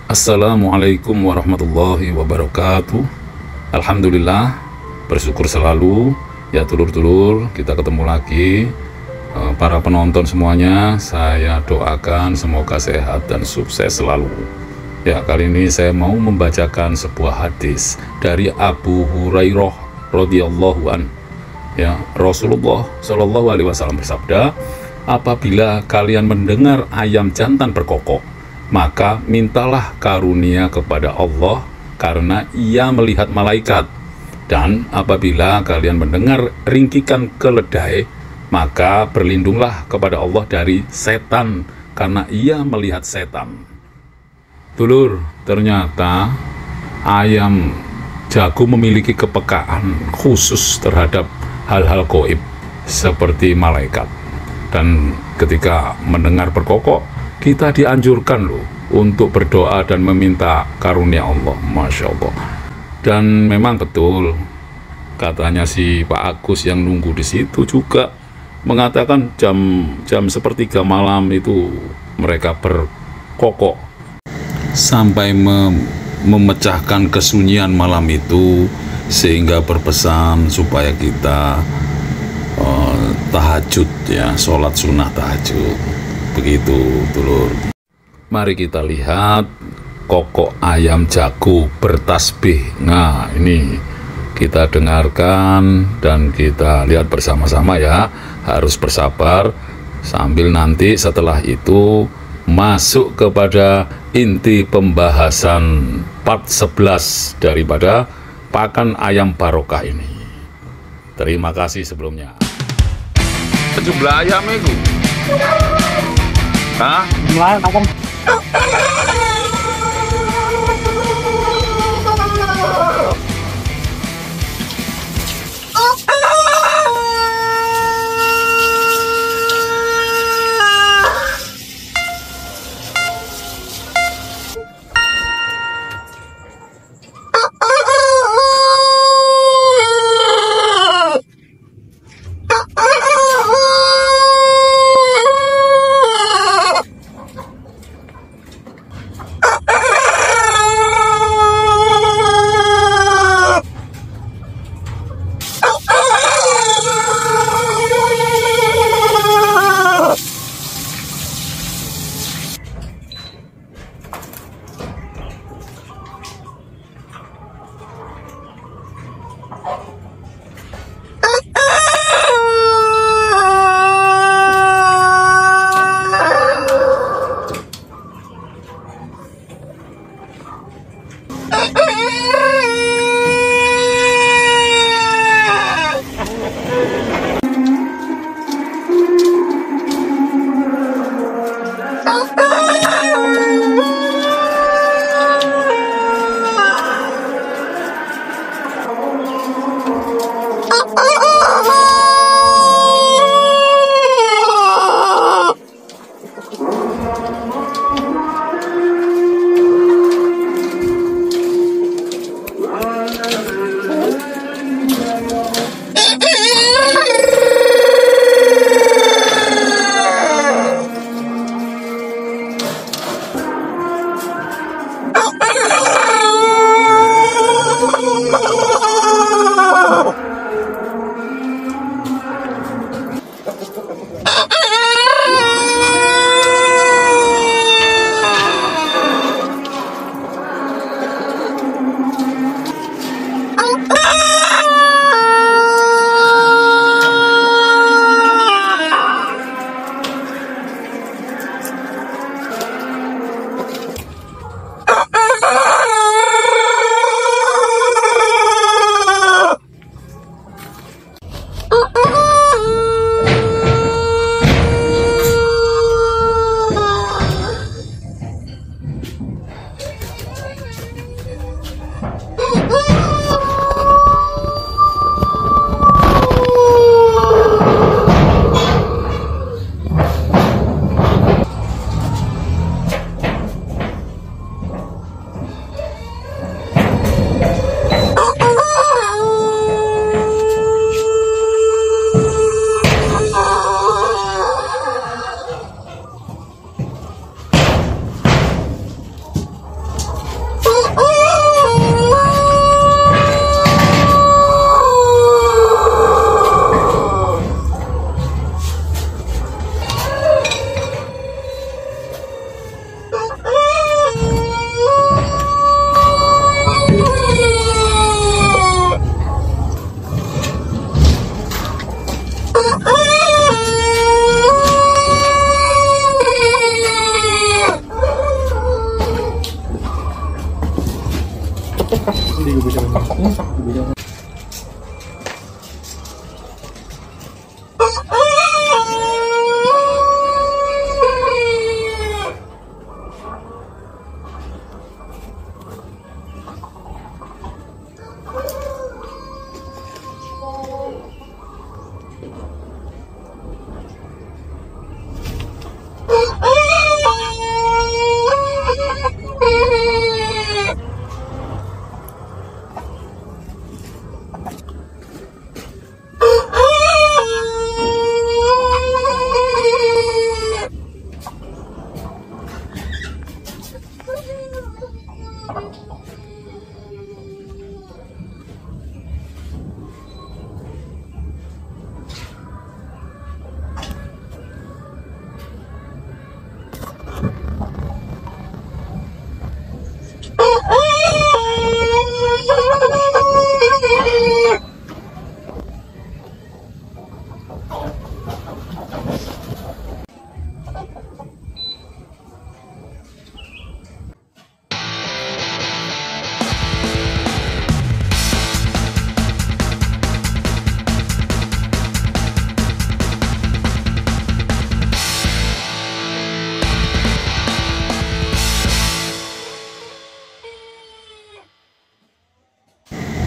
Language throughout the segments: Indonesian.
Assalamualaikum warahmatullahi wabarakatuh. Alhamdulillah, bersyukur selalu. Ya telur-telur, kita ketemu lagi. Para penonton semuanya, saya doakan semoga sehat dan sukses selalu. Ya, kali ini saya mau membacakan sebuah hadis dari Abu Hurairah radhiyallahu an. Ya, Rasulullah Shallallahu alaihi wasallam bersabda, apabila kalian mendengar ayam jantan berkokok, maka mintalah karunia kepada Allah karena ia melihat malaikat. Dan apabila kalian mendengar ringkikan keledai, maka berlindunglah kepada Allah dari setan karena ia melihat setan. Dulur, ternyata ayam jago memiliki kepekaan khusus terhadap hal-hal gaib seperti malaikat. Dan ketika mendengar berkokok, kita dianjurkan loh untuk berdoa dan meminta karunia Allah. Masya Allah. Dan memang betul, katanya si Pak Agus yang nunggu di situ juga mengatakan jam sepertiga malam itu mereka berkokok sampai memecahkan kesunyian malam itu, sehingga berpesan supaya kita tahajud, ya, sholat sunnah tahajud. Begitu, dulur. Mari kita lihat kokok ayam jago bertasbih. Nah, ini kita dengarkan dan kita lihat bersama-sama ya. Harus bersabar sambil nanti setelah itu masuk kepada inti pembahasan part 11 daripada pakan ayam barokah ini. Terima kasih sebelumnya. Jumlah ayam itu. Hah? Jumlah apa?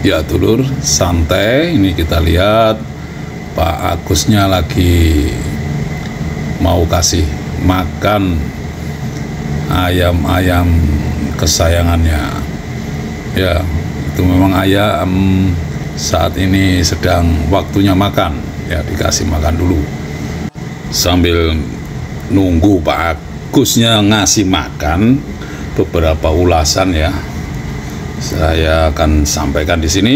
Ya dulur, santai. Ini kita lihat Pak Agusnya lagi mau kasih makan ayam-ayam kesayangannya. Ya, itu memang ayam saat ini sedang waktunya makan. Ya, dikasih makan dulu. Sambil nunggu Pak Agusnya ngasih makan, beberapa ulasan ya saya akan sampaikan di sini.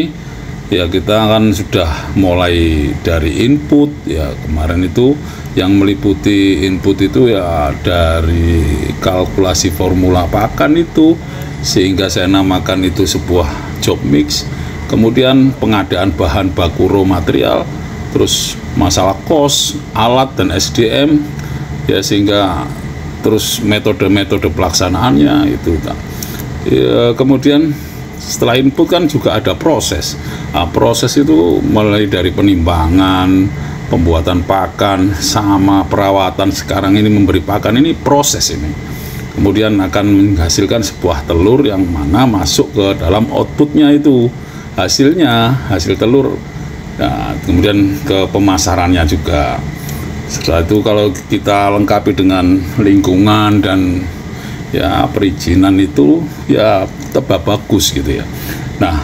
Ya, kita kan sudah mulai dari input ya. Kemarin itu yang meliputi input itu ya dari kalkulasi formula pakan itu, sehingga saya namakan itu sebuah job mix. Kemudian pengadaan bahan baku raw material, terus masalah cost, alat dan SDM ya, sehingga terus metode-metode pelaksanaannya itu ya. Kemudian setelah input kan juga ada proses. Nah, proses itu mulai dari penimbangan, pembuatan pakan, sama perawatan. Sekarang ini memberi pakan, ini proses ini. Kemudian akan menghasilkan sebuah telur yang mana masuk ke dalam outputnya itu. Hasil telur. Nah, kemudian ke pemasarannya juga. Setelah itu kalau kita lengkapi dengan lingkungan dan ya perizinan itu ya tetap bagus gitu ya. Nah,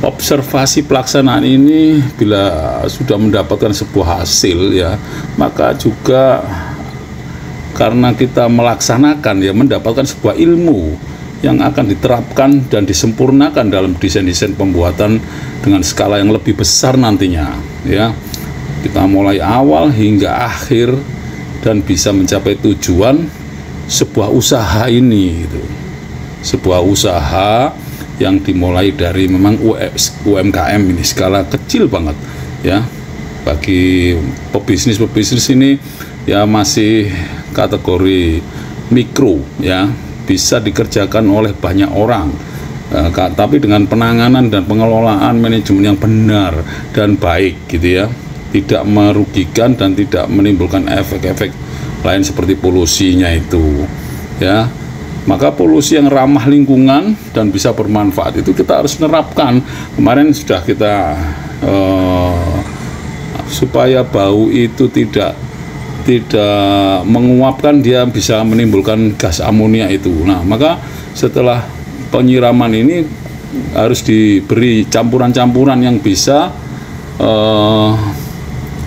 observasi pelaksanaan ini bila sudah mendapatkan sebuah hasil ya, maka juga karena kita melaksanakan ya, mendapatkan sebuah ilmu yang akan diterapkan dan disempurnakan dalam desain-desain pembuatan dengan skala yang lebih besar nantinya ya. Kita mulai awal hingga akhir dan bisa mencapai tujuan sebuah usaha ini gitu. Sebuah usaha yang dimulai dari memang UMKM ini, skala kecil banget ya. Bagi pebisnis ini ya masih kategori mikro ya, bisa dikerjakan oleh banyak orang. Tapi dengan penanganan dan pengelolaan manajemen yang benar dan baik gitu ya, tidak merugikan dan tidak menimbulkan efek-efek lain seperti polusinya itu ya. Maka polusi yang ramah lingkungan dan bisa bermanfaat itu kita harus menerapkan. Kemarin sudah kita supaya bau itu tidak menguapkan, dia bisa menimbulkan gas amonia itu. Nah, maka setelah penyiraman ini harus diberi campuran-campuran yang bisa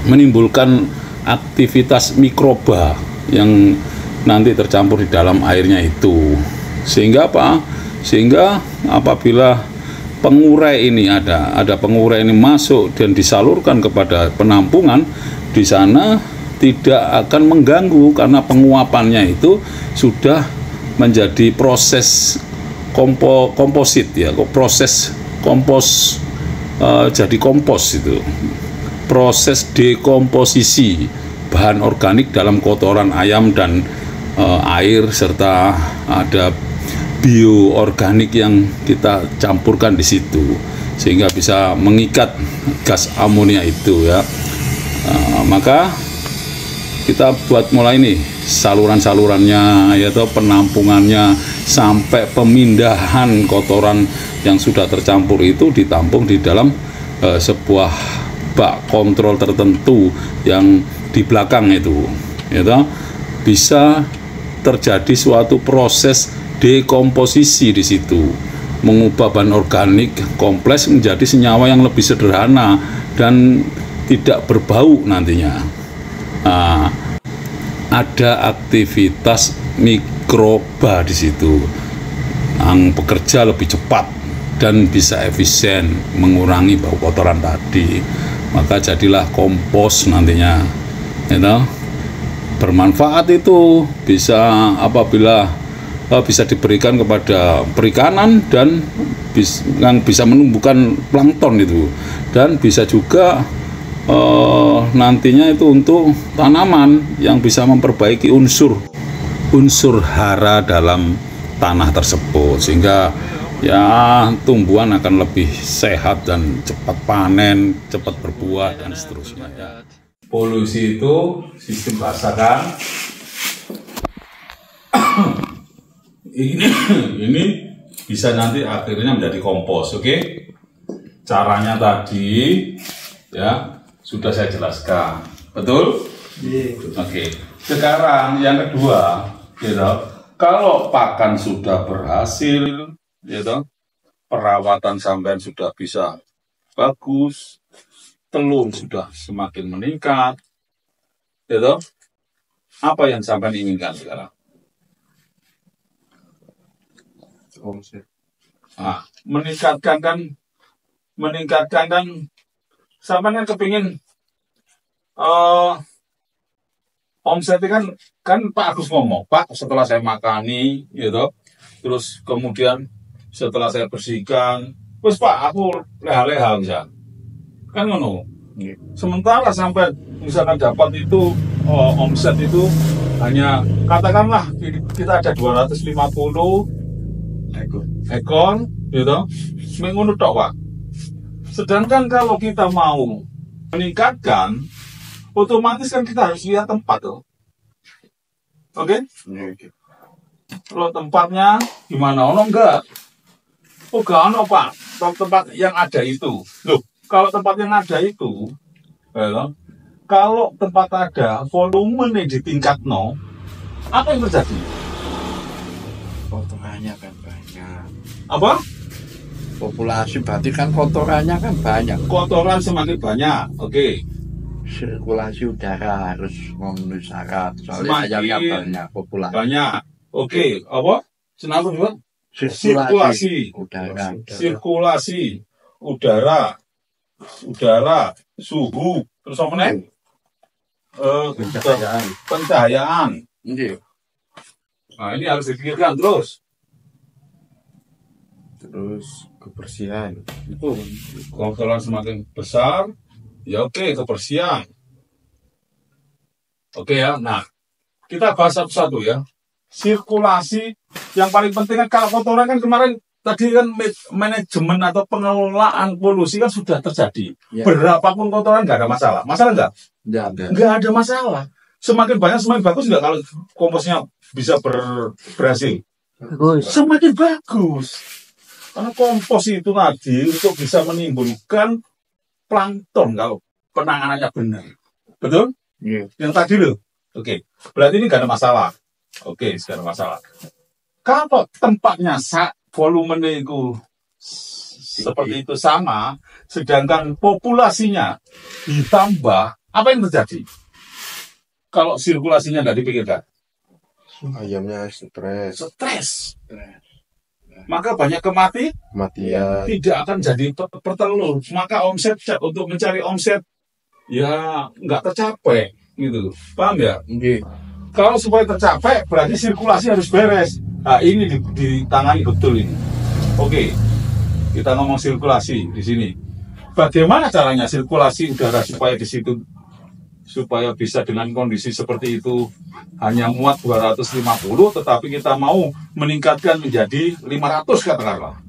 menimbulkan aktivitas mikroba yang nanti tercampur di dalam airnya itu. Sehingga apa? Sehingga apabila pengurai ini ada pengurai ini masuk dan disalurkan kepada penampungan, di sana tidak akan mengganggu karena penguapannya itu sudah menjadi proses komposit ya, proses kompos jadi kompos itu. Proses dekomposisi bahan organik dalam kotoran ayam dan air, serta ada bioorganik yang kita campurkan di situ, sehingga bisa mengikat gas amonia itu ya. Maka kita buat mulai nih saluran-salurannya, yaitu penampungannya, sampai pemindahan kotoran yang sudah tercampur itu ditampung di dalam sebuah bak kontrol tertentu yang di belakang itu, yaitu bisa terjadi suatu proses dekomposisi di situ, mengubah bahan organik kompleks menjadi senyawa yang lebih sederhana dan tidak berbau nantinya. Ada aktivitas mikroba di situ yang bekerja lebih cepat dan bisa efisien mengurangi bau kotoran tadi. Maka jadilah kompos nantinya, bermanfaat itu bisa apabila bisa diberikan kepada perikanan dan yang bisa menumbuhkan plankton itu, dan bisa juga nantinya itu untuk tanaman yang bisa memperbaiki unsur hara dalam tanah tersebut, sehingga ya tumbuhan akan lebih sehat dan cepat panen, cepat berbuah dan seterusnya ya. Polusi itu sistem rasakan ini bisa nanti akhirnya menjadi kompos. Oke, caranya tadi ya sudah saya jelaskan, betul? Oke, sekarang yang kedua, kalau pakan sudah berhasil, perawatan sampean sudah bisa bagus, telur sudah semakin meningkat, apa yang sampean inginkan sekarang? Meningkatkan kan sampean kan kepingin omsetnya kan Pak Agus ngomong, Pak, setelah saya makani terus kemudian setelah saya bersihkan, terus Pak aku leha-leha misalnya, kan ngono. Sementara sampai misalkan dapat itu omset itu hanya katakanlah kita ada 250 ekor mengunut tok, Pak. Sedangkan kalau kita mau meningkatkan, otomatis kan kita harus lihat tempat tuh. Oke? Kalau tempatnya gimana? Ono enggak? Oh, enggak ono, Pak. Tempat yang ada itu. Loh, kalau tempat yang ada itu, kalau tempat ada, volume di tingkat no, apa yang terjadi? Kotorannya kan banyak. Apa? Populasi berarti kan kotorannya kan banyak. Kotoran semakin banyak, oke. Sirkulasi udara harus memenuhi syarat. Soalnya ayamnya banyak, populasi banyak. Oke, apa? Senang juga? Sirkulasi udara. Sirkulasi udara, suhu, terus apa nih? Pencahayaan. Nah, ini harus dipikirkan terus kebersihan. Itu kotoran semakin besar, ya oke, kebersihan. Oke ya, nah kita bahas satu-satu ya. Sirkulasi yang paling penting kan, kalau kotoran kan kemarin tadi kan manajemen atau pengelolaan polusi kan sudah terjadi. Ya. Berapapun kotoran nggak ada masalah. Masalah nggak? Nggak ada masalah. Semakin banyak semakin bagus nggak kalau komposnya bisa berhasil? Bagus. Semakin bagus. Karena kompos itu tadi untuk bisa menimbulkan plankton kalau penanganannya benar. Betul? Iya. Yang tadi loh. Oke. Berarti ini nggak ada masalah. Oke, nggak ada masalah. Kalau tempatnya volumenya itu seperti itu sama, sedangkan populasinya ditambah, apa yang terjadi? Kalau sirkulasinya nggak dipikirkan? Ayamnya stres. Maka banyak kematian. Tidak akan jadi pertelur. Maka omset untuk mencari omset ya nggak tercapai gitu. Paham ya? Kalau supaya tercapai berarti sirkulasi harus beres. Nah, ini ditangani betul ini. Oke, kita ngomong sirkulasi di sini. Bagaimana caranya sirkulasi udara supaya di situ supaya bisa dengan kondisi seperti itu hanya muat 250, tetapi kita mau meningkatkan menjadi 500 katakanlah.